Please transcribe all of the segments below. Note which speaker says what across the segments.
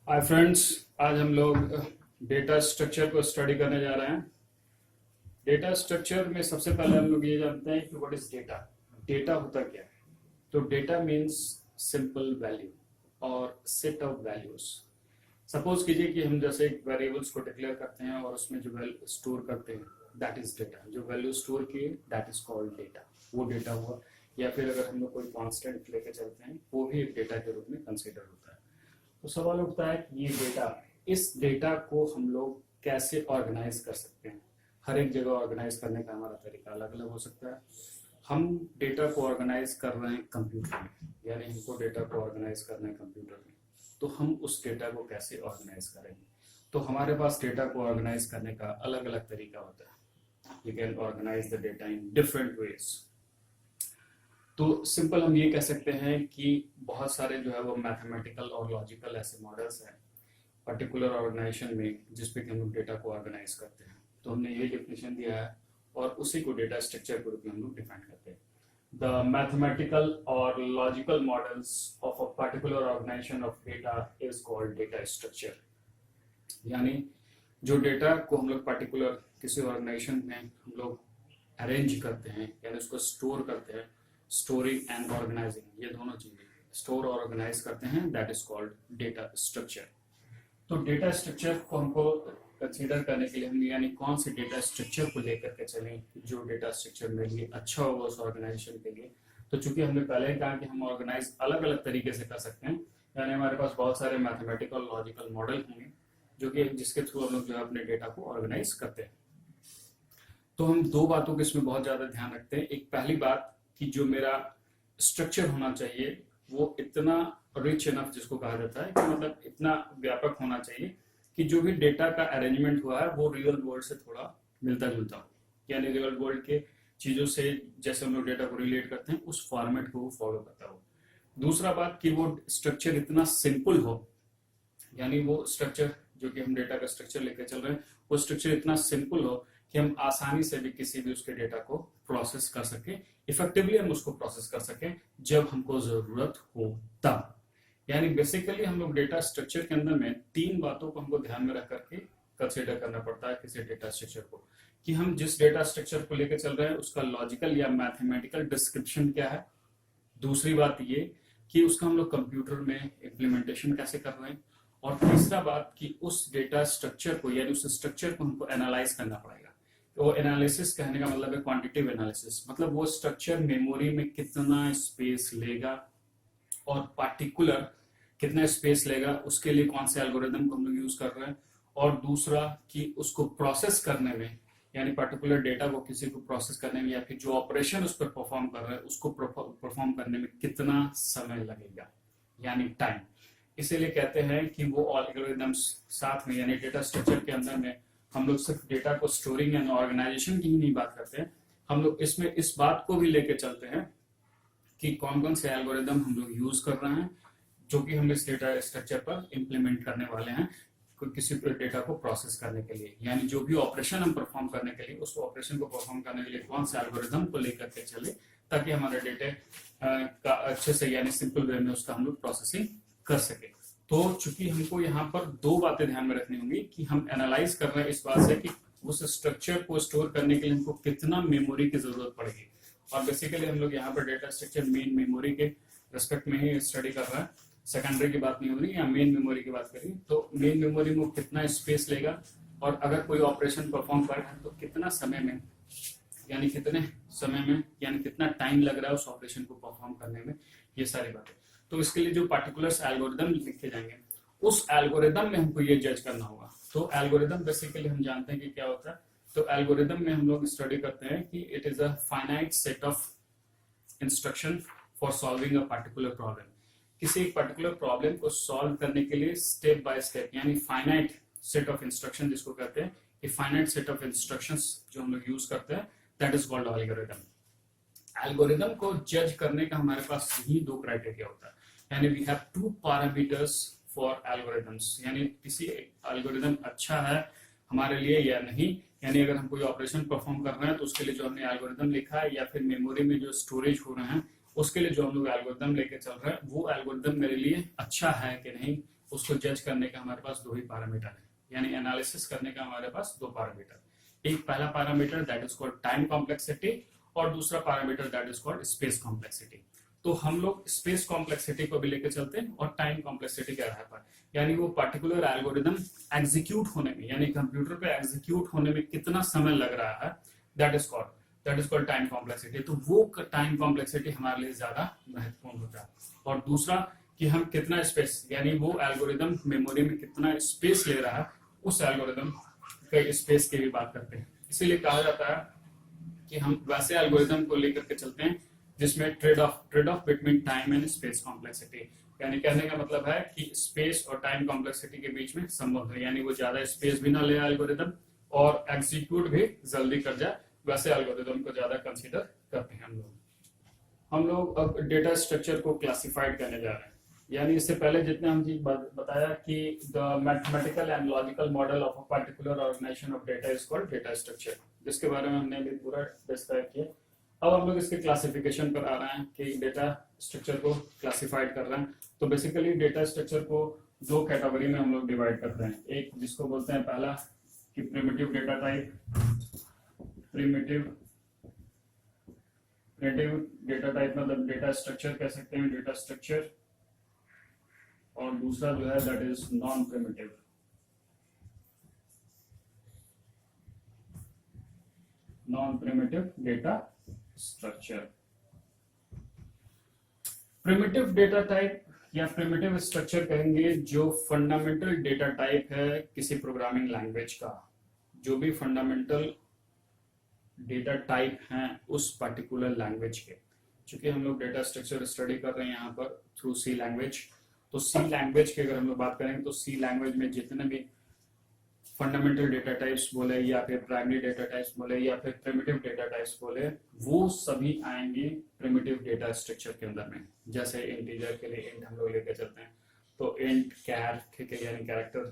Speaker 1: Hi friends, आज हम लोग डेटा स्ट्रक्चर को स्टडी करने जा रहे हैं। डेटा स्ट्रक्चर में सबसे पहले हम लोग ये जानते हैं कि व्हाट इज डेटा। डेटा होता क्या है? तो डेटा मीन्स सिंपल वैल्यू और सेट ऑफ वैल्यूज। सपोज कीजिए कि हम जैसे एक वेरिएबल्स को डिक्लेयर करते हैं और उसमें जो वैल्यू स्टोर करते हैं दैट इज डेटा। जो वैल्यू स्टोर किए दैट इज कॉल्ड डेटा, वो डेटा हुआ। या फिर अगर हम लोग कोई कांस्टेंट लेके चलते हैं वो भी एक डेटा के रूप में कंसिडर होता है। तो सवाल उठता है कि ये डेटा, इस डेटा को हम लोग कैसे ऑर्गेनाइज कर सकते हैं। हर एक जगह ऑर्गेनाइज करने का हमारा तरीका अलग अलग हो सकता है। हम डेटा को ऑर्गेनाइज कर रहे हैं कंप्यूटर में, यानी हमको डेटा को ऑर्गेनाइज करना है कंप्यूटर में। तो हम उस डेटा को कैसे ऑर्गेनाइज करेंगे? तो हमारे पास डेटा को ऑर्गेनाइज करने का अलग अलग तरीका होता है। You can organise the data in different ways. तो सिंपल हम ये कह सकते हैं कि बहुत सारे जो है वो मैथमेटिकल और लॉजिकल ऐसे मॉडल्स हैं पर्टिकुलर ऑर्गेनाइजेशन में जिसपे कि हम लोग डेटा को ऑर्गेनाइज करते हैं। तो हमने ये डेफिनेशन दिया है और उसी को डेटा स्ट्रक्चर के रूप में हम लोग डिफाइन करते हैं। द मैथमेटिकल और logical models of a particular organisation of data is called data structure. यानी जो डेटा को हम लोग पर्टिकुलर किसी ऑर्गेनाइजेशन में हम लोग अरेंज करते हैं यानी उसको स्टोर करते हैं। स्टोरिंग एंड ऑर्गेनाइजिंग, ये दोनों चीजें स्टोर और ऑर्गेनाइज करते हैं, that is called data structure. तो डेटा स्ट्रक्चर को हमको कंसीडर करने के लिए हम यानी कौन से डेटा स्ट्रक्चर को लेकर के चलें जो डेटा स्ट्रक्चर मेरे लिए अच्छा होगा उस ऑर्गेनाइजेशन के लिए। तो चूंकि हमने पहले ही कहा कि हम ऑर्गेनाइज अलग अलग तरीके से कर सकते हैं, यानी हमारे पास बहुत सारे मैथमेटिकल लॉजिकल मॉडल होंगे जो कि जिसके थ्रू हम लोग जो है अपने डेटा को ऑर्गेनाइज करते हैं। तो हम दो बातों को इसमें बहुत ज्यादा ध्यान रखते हैं। एक पहली बात कि जो मेरा स्ट्रक्चर होना चाहिए वो इतना रिच इनफ, जिसको कहा जाता है कि मतलब इतना व्यापक होना चाहिए कि जो भी डेटा का अरेंजमेंट हुआ है वो रियल वर्ल्ड से थोड़ा मिलता जुलता हो, यानी रियल वर्ल्ड के चीजों से जैसे हम लोग डेटा को रिलेट करते हैं उस फॉर्मेट को वो फॉलो करता हो। दूसरा बात कि वो स्ट्रक्चर इतना सिंपल हो, यानी वो स्ट्रक्चर जो कि हम डेटा का स्ट्रक्चर लेकर चल रहे हैं वो स्ट्रक्चर इतना सिंपल हो कि हम आसानी से भी किसी भी उसके डेटा को प्रोसेस कर सके, इफेक्टिवली हम उसको प्रोसेस कर सके जब हमको जरूरत हो तब। यानी बेसिकली हम लोग डेटा स्ट्रक्चर के अंदर में तीन बातों को हमको ध्यान में रख करके कंसिडर करना पड़ता है किसी डेटा स्ट्रक्चर को, कि हम जिस डेटा स्ट्रक्चर को लेकर चल रहे हैं उसका लॉजिकल या मैथमेटिकल डिस्क्रिप्शन क्या है। दूसरी बात ये कि उसका हम लोग कंप्यूटर में इम्प्लीमेंटेशन कैसे कर रहे हैं। और तीसरा बात कि उस डेटा स्ट्रक्चर को यानी उस स्ट्रक्चर को हमको एनालाइज करना पड़ेगा। तो एनालिसिस कहने का मतलब है क्वांटिटेटिव एनालिसिस, मतलब वो स्ट्रक्चर मेमोरी में कितना स्पेस लेगा और पार्टिकुलर कितना स्पेस लेगा, उसके लिए कौन से एल्गोरिदम को हम लोग यूज कर रहे हैं। और दूसरा कि उसको प्रोसेस करने में यानी पर्टिकुलर डेटा को किसी को प्रोसेस करने में या फिर जो ऑपरेशन उस पर परफॉर्म कर रहा है उसको परफॉर्म करने में कितना समय लगेगा, यानी टाइम। इसीलिए कहते हैं कि वो एल्गोरिदम्स साथ में यानी डेटा स्ट्रक्चर के अंदर में हम लोग सिर्फ डेटा को स्टोरिंग एंड ऑर्गेनाइजेशन की ही नहीं बात करते हैं, हम लोग इसमें इस बात को भी लेके चलते हैं कि कौन कौन से एल्गोरिदम हम लोग यूज कर रहे हैं जो कि हम इस डेटा स्ट्रक्चर पर इम्प्लीमेंट करने वाले हैं किसी डेटा को प्रोसेस करने के लिए। यानी जो भी ऑपरेशन हम परफॉर्म करने के लिए उस ऑपरेशन को परफॉर्म करने के लिए कौन से एल्गोरिदम को लेकर के चले ताकि हमारे डेटा का अच्छे से यानी सिंपल वे में उसका हम लोग प्रोसेसिंग कर सके। तो चूंकि हमको यहाँ पर दो बातें ध्यान में रखनी होंगी कि हम एनालाइज कर रहे हैं इस बात से कि उस स्ट्रक्चर को स्टोर करने के लिए हमको कितना मेमोरी की जरूरत पड़ेगी। और बेसिकली हम लोग यहाँ पर डेटा स्ट्रक्चर मेन मेमोरी के रेस्पेक्ट में ही स्टडी कर रहे हैं, सेकेंडरी की बात नहीं हो रही या मेन मेमोरी की बात करें। तो मेन मेमोरी में कितना स्पेस लेगा और अगर कोई ऑपरेशन परफॉर्म कर रहे हैं तो कितना समय में यानी कितने समय में यानी कितना टाइम लग रहा है उस ऑपरेशन को परफॉर्म करने में, ये सारी बातें। तो इसके लिए जो पार्टिकुलर एल्गोरिदम लिखे जाएंगे उस एल्गोरिदम में हमको ये जज करना होगा। तो एल्गोरिदम बेसिकली हम जानते हैं कि क्या होता है। तो एल्गोरिदम में हम लोग स्टडी करते हैं कि it is a finite set of instruction for solving a particular problem. किसी एक पर्टिकुलर प्रॉब्लम को सॉल्व करने के लिए स्टेप बाय स्टेप यानी फाइनाइट सेट ऑफ इंस्ट्रक्शन जिसको कहते हैं, कि फाइनाइट सेट ऑफ इंस्ट्रक्शंस जो हम लोग यूज करते हैं that is called algorithm. Algorithm को जज करने का हमारे पास ही दो क्राइटेरिया होता है, यानी we have two parameters for algorithms. यानी किसी एल्गोरिदम अच्छा है हमारे लिए या नहीं, यानी अगर हम कोई ऑपरेशन परफॉर्म कर रहे हैं तो उसके लिए जो हमने एल्गोरिदम लिखा है या फिर मेमोरी में जो स्टोरेज हो रहे हैं उसके लिए जो हम लोग एल्गोरिदम लेके चल रहे हैं वो एल्गोरिदम मेरे लिए अच्छा है कि नहीं, उसको जज करने का हमारे पास दो ही पैरामीटर है, यानी एनालिसिस करने का हमारे पास दो पैरामीटर, एक पहला parameter that is called time complexity और दूसरा parameter that is called space complexity. तो हम लोग स्पेस कॉम्प्लेक्सिटी को भी लेकर चलते हैं और टाइम कॉम्प्लेक्सिटी के आधार पर, यानी वो पर्टिकुलर एल्गोरिदम एग्जीक्यूट होने में, यानी कंप्यूटर पे एग्जीक्यूट होने में कितना समय लग रहा है, that is called time complexity. तो वो टाइम कॉम्प्लेक्सिटी हमारे लिए ज्यादा महत्वपूर्ण होता है। और दूसरा कि हम कितना स्पेस, यानी वो एल्गोरिदम मेमोरी में कितना स्पेस ले रहा है, उस एल्गोरिदम के स्पेस की भी बात करते हैं। इसीलिए कहा जाता है कि हम वैसे एल्गोरिदम को लेकर के चलते हैं जिसमें trade off between time and space complexity, यानी कहने का मतलब है कि स्पेस और टाइम कॉम्प्लेक्सिटी के बीच में संबंध है, यानी वो ज्यादा स्पेस भी ना ले एल्गोरिदम और एग्जीक्यूट भी जल्दी कर जाए, वैसे एल्गोरिदम को ज्यादा कंसीडर करते हैं हम लोग अब डेटा स्ट्रक्चर को क्लासिफाइड करने जा रहे हैं। यानी इससे पहले जितने हम चीज बताया कि the mathematical and logical model of a particular organisation of data is called data structure, जिसके बारे में हमने भी पूरा डिस्क्राइब किया। अब हम लोग इसके क्लासिफिकेशन पर आ रहे हैं कि डेटा स्ट्रक्चर को क्लासिफाइड कर रहे हैं। तो बेसिकली डेटा स्ट्रक्चर को दो कैटेगरी में हम लोग डिवाइड करते हैं, एक जिसको बोलते हैं पहला कि primitive data type, primitive data type मतलब डेटा स्ट्रक्चर कह सकते हैं, डेटा स्ट्रक्चर, और दूसरा जो है that is non primitive data structure. Primitive data type या प्रिमिटिव स्ट्रक्चर कहेंगे जो फंडामेंटल डेटा टाइप है किसी प्रोग्रामिंग लैंग्वेज का, जो भी फंडामेंटल डेटा टाइप हैं उस पर्टिकुलर लैंग्वेज के। चूंकि हम लोग डेटा स्ट्रक्चर स्टडी कर रहे हैं यहाँ पर थ्रू सी लैंग्वेज, तो सी लैंग्वेज की अगर हम लोग बात करेंगे तो सी लैंग्वेज में जितने भी फंडामेंटल डेटा टाइप्स बोले या फिर प्राइमरी डेटा टाइप्स बोले या फिर प्रिमिटिव डेटा टाइप्स बोले, वो सभी आएंगे प्रिमिटिव डेटा स्ट्रक्चर के अंदर में। जैसे इंटीजर के लिए इंट हम लोग लेकर चलते हैं तो इंट, कैर, ठीक है, यानी कैरेक्टर,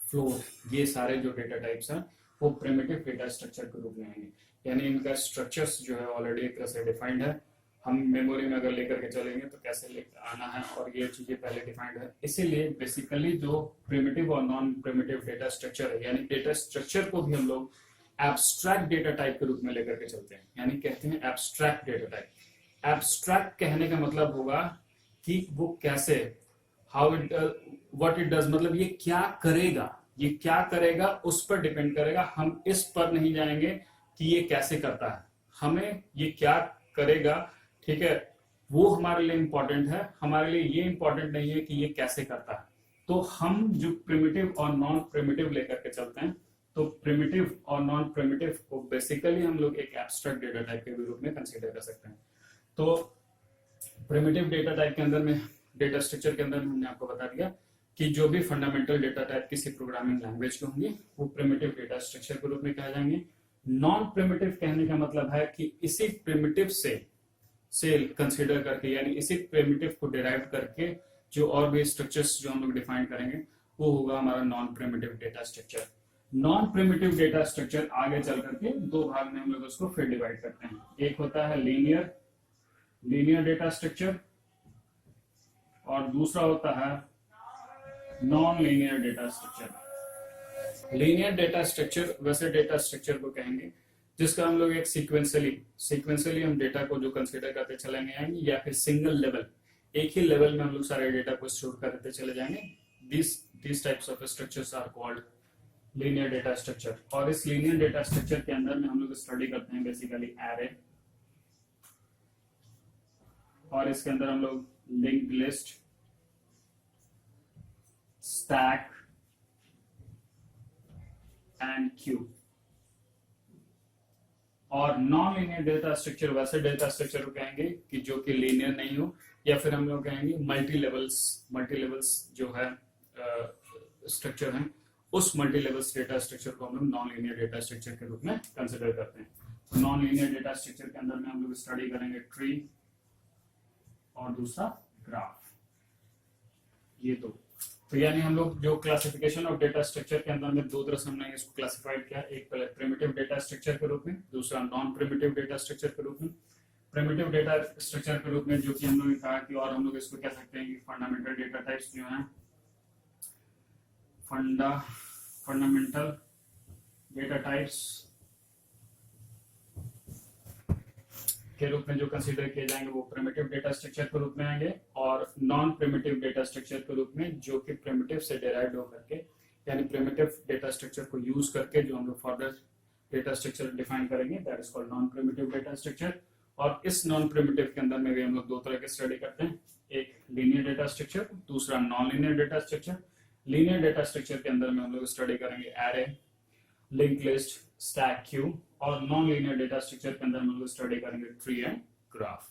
Speaker 1: फ्लोट, ये सारे जो डेटा टाइप्स हैं वो प्रिमिटिव डेटा स्ट्रक्चर के रूप में आएंगे। यानी इनका स्ट्रक्चर्स जो है ऑलरेडी एक तरह से डिफाइंड है, हम मेमोरी में अगर लेकर के चलेंगे तो कैसे लेकर आना है और ये चीजें पहले डिफाइंड है। इसीलिए बेसिकली जो प्रिमिटिव और नॉन प्रिमिटिव डेटा स्ट्रक्चर है, यानी डेटा स्ट्रक्चर को भी हम लोग एब्स्ट्रैक्ट डेटा टाइप के रूप में लेकर के चलते हैं, यानी कहते हैं एब्स्ट्रैक्ट डेटा टाइप। एब्स्ट्रैक्ट कहने का मतलब होगा कि वो कैसे, how it, what it does, मतलब ये क्या करेगा उस पर डिपेंड करेगा। हम इस पर नहीं जाएंगे कि ये कैसे करता है, हमें ये क्या करेगा, ठीक है, वो हमारे लिए इंपॉर्टेंट है, हमारे लिए ये इंपॉर्टेंट नहीं है कि ये कैसे करता है। तो हम जो प्रिमिटिव और नॉन प्रिमिटिव लेकर के चलते हैं, तो प्रिमिटिव और नॉन प्रिमिटिव को बेसिकली हम लोग एक एब्स्ट्रैक्ट डेटा टाइप के रूप में कंसीडर कर सकते हैं। तो प्रिमिटिव डेटा टाइप के अंदर में, डेटा स्ट्रक्चर के अंदर में हमने आपको बता दिया कि जो भी फंडामेंटल डेटा टाइप किसी प्रोग्रामिंग लैंग्वेज के होंगे वो प्रिमिटिव डेटा स्ट्रक्चर के रूप में कहे जाएंगे। नॉन प्रिमिटिव कहने का मतलब है कि इसी प्रिमिटिव से कंसीडर करके, यानी इसी प्रिमिटिव को डिराइव करके जो और भी स्ट्रक्चर्स जो हम लोग डिफाइन करेंगे वो होगा हमारा non primitive data structure. Non primitive data structure आगे चल करके दो भाग में हम लोग उसको फिर डिवाइड करते हैं। एक होता है लीनियर डेटा स्ट्रक्चर और दूसरा होता है non linear data structure. Linear data structure वैसे डेटा स्ट्रक्चर को कहेंगे जिसका हम लोग एक सीक्वेंशियली हम डेटा को जो कंसीडर करते चलेंगे आएंगे, या फिर सिंगल लेवल, एक ही लेवल में हम लोग सारे डेटा को स्टोर करते चले जाएंगे। these types of structures are called linear data structure। और इस linear data structure के अंदर में हम लोग स्टडी करते हैं बेसिकली array, और इसके अंदर हम लोग linked list, stack and Q. और नॉन लीनियर डेटा स्ट्रक्चर वैसे डेटा स्ट्रक्चर को कहेंगे कि जो कि लीनियर नहीं हो, या फिर हम लोग कहेंगे मल्टी लेवल्स जो है स्ट्रक्चर है, उस मल्टी लेवल्स डेटा स्ट्रक्चर को हम लोग नॉन लीनियर डेटा स्ट्रक्चर के रूप में कंसिडर करते हैं। तो नॉन लीनियर डेटा स्ट्रक्चर के अंदर में हम लोग स्टडी करेंगे ट्री और दूसरा ग्राफ, ये दो। तो यानी हम लोग जो क्लासिफिकेशन ऑफ डेटा स्ट्रक्चर के अंदर में दो तरह से हमने इसको क्लासिफाइड किया, एक पहले प्रिमिटिव डेटा स्ट्रक्चर के रूप में, दूसरा नॉन प्रिमिटिव डेटा स्ट्रक्चर के रूप में। प्रिमिटिव डेटा स्ट्रक्चर के रूप में जो कि हम लोग ने कहा कि, और हम लोग इसको कह सकते हैं कि फंडामेंटल डेटा टाइप्स जो हैं फंडामेंटल डेटा टाइप्स के रूप में जो कंसीडर किए जाएंगे वो प्रिमिटिव डेटा स्ट्रक्चर के रूप में आएंगे, और नॉन प्रिमिटिव डेटा स्ट्रक्चर के रूप में जो कि प्रिमिटिव से डिराइव्ड होकर के, यानी प्रिमिटिव डेटा स्ट्रक्चर को यूज करके जो हम लोग फर्दर डेटा स्ट्रक्चर डिफाइन करेंगे, that is called non primitive data structure. और इस नॉन प्रिमिटिव के अंदर में भी हम लोग दो तरह के स्टडी करते हैं, एक लीनियर डेटा स्ट्रक्चर, दूसरा non linear data structure. Linear data structure के अंदर में हम लोग स्टडी करेंगे array, link list, stack queue, और नॉन लीनियर डेटा स्ट्रक्चर के अंदर हम लोग स्टडी करेंगे ट्री एंड ग्राफ।